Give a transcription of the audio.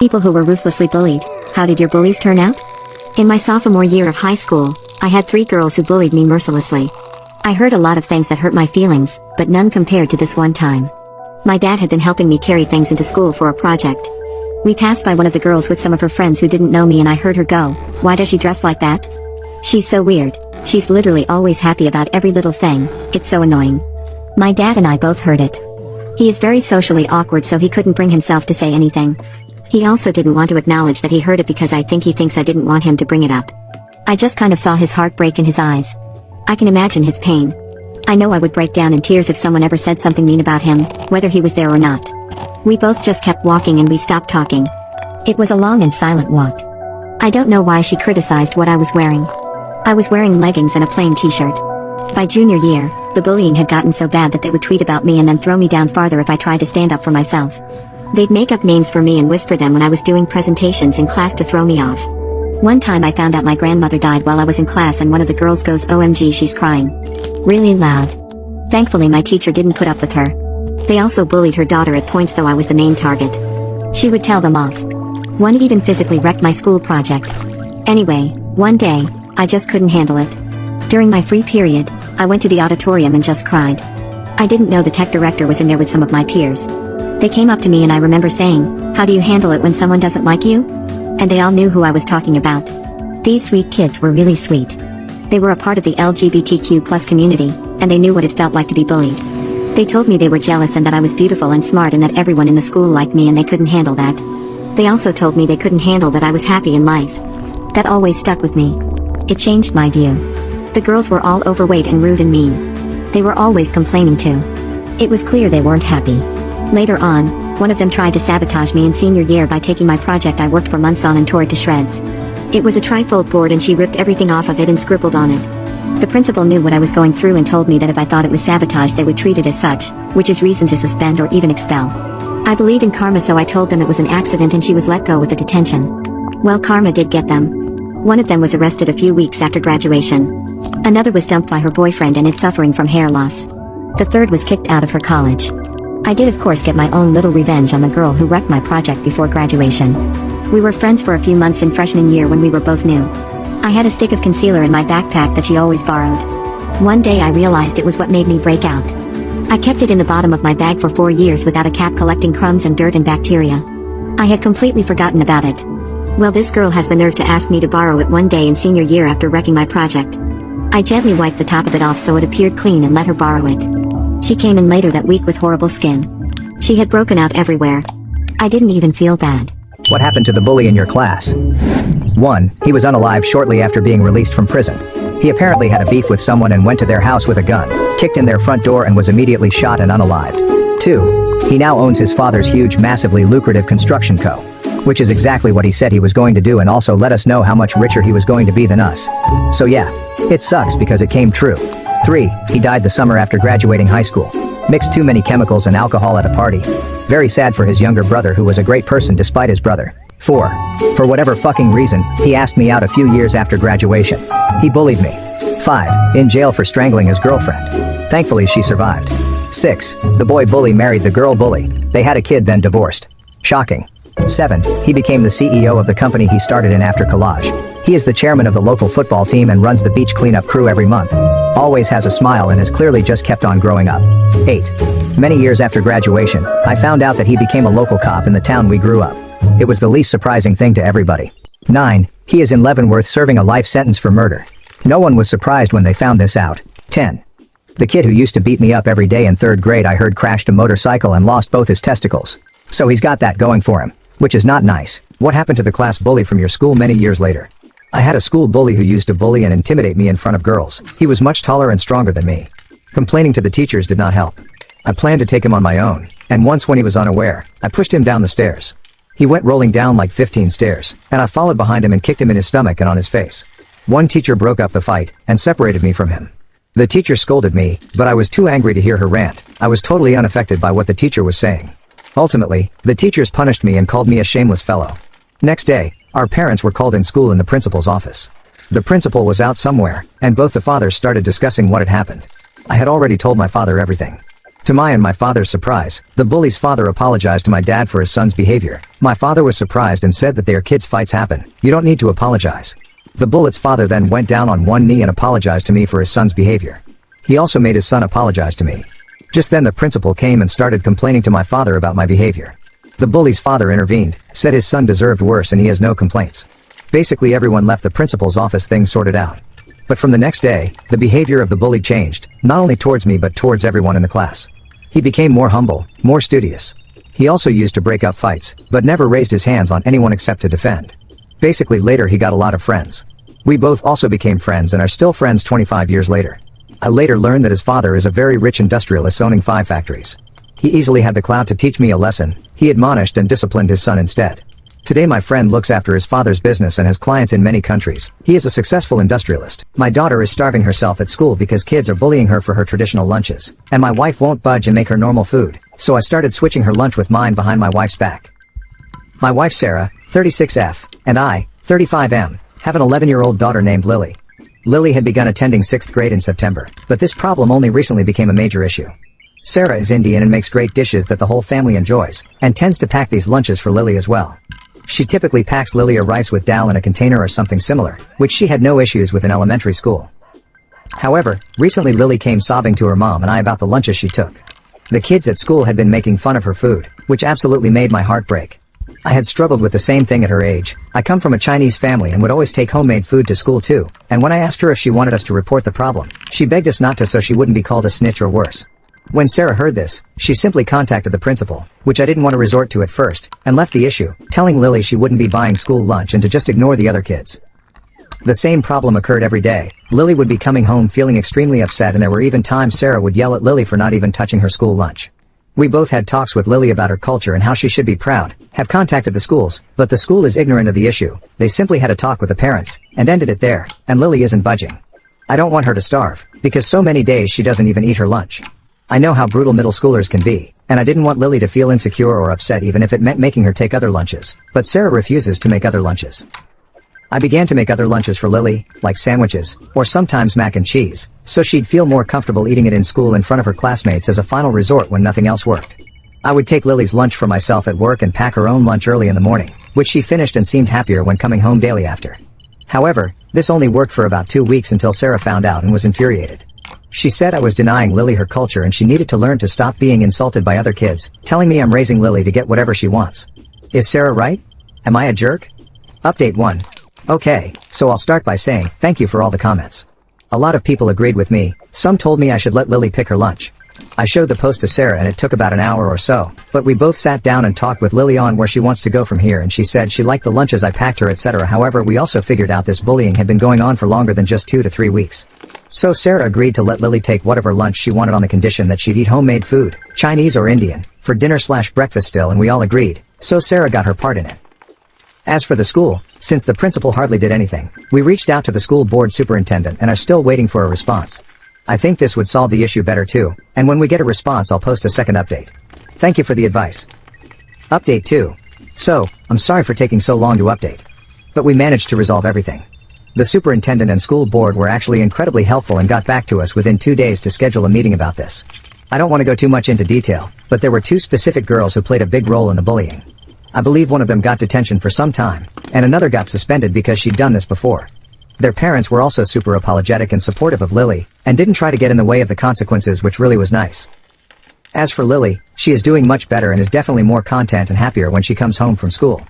People who were ruthlessly bullied. How did your bullies turn out? In my sophomore year of high school, I had 3 girls who bullied me mercilessly. I heard a lot of things that hurt my feelings, but none compared to this one time. My dad had been helping me carry things into school for a project. We passed by one of the girls with some of her friends who didn't know me, and I heard her go, "Why does she dress like that? She's so weird. She's literally always happy about every little thing, it's so annoying." My dad and I both heard it. He is very socially awkward, so he couldn't bring himself to say anything. He also didn't want to acknowledge that he heard it because I think he thinks I didn't want him to bring it up. I just kind of saw his heart break in his eyes. I can imagine his pain. I know I would break down in tears if someone ever said something mean about him, whether he was there or not. We both just kept walking and we stopped talking. It was a long and silent walk. I don't know why she criticized what I was wearing. I was wearing leggings and a plain t-shirt. By junior year, the bullying had gotten so bad that they would tweet about me and then throw me down farther if I tried to stand up for myself. They'd make up names for me and whisper them when I was doing presentations in class to throw me off. One time I found out my grandmother died while I was in class, and one of the girls goes, "OMG, she's crying." Really loud. Thankfully my teacher didn't put up with her. They also bullied her daughter at points, though I was the main target. She would tell them off. One even physically wrecked my school project. Anyway, one day, I just couldn't handle it. During my free period, I went to the auditorium and just cried. I didn't know the tech director was in there with some of my peers. They came up to me and I remember saying, "How do you handle it when someone doesn't like you?" And they all knew who I was talking about. These sweet kids were really sweet. They were a part of the LGBTQ+ community, and they knew what it felt like to be bullied. They told me they were jealous and that I was beautiful and smart and that everyone in the school liked me and they couldn't handle that. They also told me they couldn't handle that I was happy in life. That always stuck with me. It changed my view. The girls were all overweight and rude and mean. They were always complaining too. It was clear they weren't happy. Later on, one of them tried to sabotage me in senior year by taking my project I worked for months on and tore it to shreds. It was a trifold board and she ripped everything off of it and scribbled on it. The principal knew what I was going through and told me that if I thought it was sabotage they would treat it as such, which is reason to suspend or even expel. I believe in karma, so I told them it was an accident and she was let go with a detention. Well, karma did get them. One of them was arrested a few weeks after graduation. Another was dumped by her boyfriend and is suffering from hair loss. The third was kicked out of her college. I did of course get my own little revenge on the girl who wrecked my project before graduation. We were friends for a few months in freshman year when we were both new. I had a stick of concealer in my backpack that she always borrowed. One day I realized it was what made me break out. I kept it in the bottom of my bag for 4 years without a cap, collecting crumbs and dirt and bacteria. I had completely forgotten about it. Well, this girl has the nerve to ask me to borrow it one day in senior year after wrecking my project. I gently wiped the top of it off so it appeared clean and let her borrow it. She came in later that week with horrible skin. She had broken out everywhere. I didn't even feel bad. What happened to the bully in your class? 1. He was unalived shortly after being released from prison. He apparently had a beef with someone and went to their house with a gun, kicked in their front door and was immediately shot and unalived. 2. He now owns his father's huge, massively lucrative construction co. Which is exactly what he said he was going to do, and also let us know how much richer he was going to be than us. So yeah, it sucks because it came true. 3. He died the summer after graduating high school. Mixed too many chemicals and alcohol at a party. Very sad for his younger brother, who was a great person despite his brother. 4. For whatever fucking reason, he asked me out a few years after graduation. He bullied me. 5. In jail for strangling his girlfriend. Thankfully she survived. 6. The boy bully married the girl bully. They had a kid, then divorced. Shocking. 7. He became the CEO of the company he started in after college. He is the chairman of the local football team and runs the beach cleanup crew every month. Always has a smile and has clearly just kept on growing up. 8. Many years after graduation, I found out that he became a local cop in the town we grew up. It was the least surprising thing to everybody. 9. He is in Leavenworth serving a life sentence for murder. No one was surprised when they found this out. 10. The kid who used to beat me up every day in 3rd grade I heard crashed a motorcycle and lost both his testicles. So he's got that going for him. Which is not nice. What happened to the class bully from your school many years later? I had a school bully who used to bully and intimidate me in front of girls. He was much taller and stronger than me. Complaining to the teachers did not help. I planned to take him on my own, and once when he was unaware, I pushed him down the stairs. He went rolling down like 15 stairs, and I followed behind him and kicked him in his stomach and on his face. One teacher broke up the fight, and separated me from him. The teacher scolded me, but I was too angry to hear her rant. I was totally unaffected by what the teacher was saying. Ultimately, the teachers punished me and called me a shameless fellow. Next day, our parents were called in school in the principal's office. The principal was out somewhere, and both the fathers started discussing what had happened. I had already told my father everything. To my and my father's surprise, the bully's father apologized to my dad for his son's behavior. My father was surprised and said that their kids' fights happen. You don't need to apologize. The bullet's father then went down on one knee and apologized to me for his son's behavior. He also made his son apologize to me. Just then the principal came and started complaining to my father about my behavior. The bully's father intervened, said his son deserved worse and he has no complaints. Basically everyone left the principal's office, things sorted out. But from the next day, the behavior of the bully changed, not only towards me but towards everyone in the class. He became more humble, more studious. He also used to break up fights, but never raised his hands on anyone except to defend. Basically later he got a lot of friends. We both also became friends and are still friends 25 years later. I later learned that his father is a very rich industrialist owning 5 factories. He easily had the clout to teach me a lesson. He admonished and disciplined his son instead. Today my friend looks after his father's business and has clients in many countries. He is a successful industrialist. My daughter is starving herself at school because kids are bullying her for her traditional lunches. And my wife won't budge and make her normal food, so I started switching her lunch with mine behind my wife's back. My wife Sarah, 36F, and I, 35M, have an 11-year-old daughter named Lily. Lily had begun attending 6th grade in September, but this problem only recently became a major issue. Sarah is Indian and makes great dishes that the whole family enjoys, and tends to pack these lunches for Lily as well. She typically packs Lily a rice with dal in a container or something similar, which she had no issues with in elementary school. However, recently Lily came sobbing to her mom and I about the lunches she took. The kids at school had been making fun of her food, which absolutely made my heart break. I had struggled with the same thing at her age. I come from a Chinese family and would always take homemade food to school too, and when I asked her if she wanted us to report the problem, she begged us not to so she wouldn't be called a snitch or worse. When Sarah heard this, she simply contacted the principal, which I didn't want to resort to at first, and left the issue, telling Lily she wouldn't be buying school lunch and to just ignore the other kids. The same problem occurred every day. Lily would be coming home feeling extremely upset and there were even times Sarah would yell at Lily for not even touching her school lunch. We both had talks with Lily about her culture and how she should be proud, have contacted the schools, but the school is ignorant of the issue. They simply had a talk with the parents, and ended it there, and Lily isn't budging. I don't want her to starve, because so many days she doesn't even eat her lunch. I know how brutal middle schoolers can be, and I didn't want Lily to feel insecure or upset even if it meant making her take other lunches, but Sarah refuses to make other lunches. I began to make other lunches for Lily, like sandwiches, or sometimes mac and cheese, so she'd feel more comfortable eating it in school in front of her classmates as a final resort when nothing else worked. I would take Lily's lunch for myself at work and pack her own lunch early in the morning, which she finished and seemed happier when coming home daily after. However, this only worked for about 2 weeks until Sarah found out and was infuriated. She said I was denying Lily her culture and she needed to learn to stop being insulted by other kids, telling me I'm raising Lily to get whatever she wants. Is Sarah right? Am I a jerk? Update 1. Okay, so I'll start by saying, thank you for all the comments. A lot of people agreed with me, some told me I should let Lily pick her lunch. I showed the post to Sarah and it took about an hour or so, but we both sat down and talked with Lily on where she wants to go from here and she said she liked the lunches I packed her etc. However, we also figured out this bullying had been going on for longer than just 2 to 3 weeks. So Sarah agreed to let Lily take whatever lunch she wanted on the condition that she'd eat homemade food, Chinese or Indian, for dinner/breakfast still, and we all agreed, so Sarah got her part in it. As for the school, since the principal hardly did anything, we reached out to the school board superintendent and are still waiting for a response. I think this would solve the issue better too, and when we get a response I'll post a second update. Thank you for the advice. Update 2. So, I'm sorry for taking so long to update. But we managed to resolve everything. The superintendent and school board were actually incredibly helpful and got back to us within 2 days to schedule a meeting about this. I don't want to go too much into detail, but there were 2 specific girls who played a big role in the bullying. I believe one of them got detention for some time, and another got suspended because she'd done this before. Their parents were also super apologetic and supportive of Lily, and didn't try to get in the way of the consequences, which really was nice. As for Lily, she is doing much better and is definitely more content and happier when she comes home from school.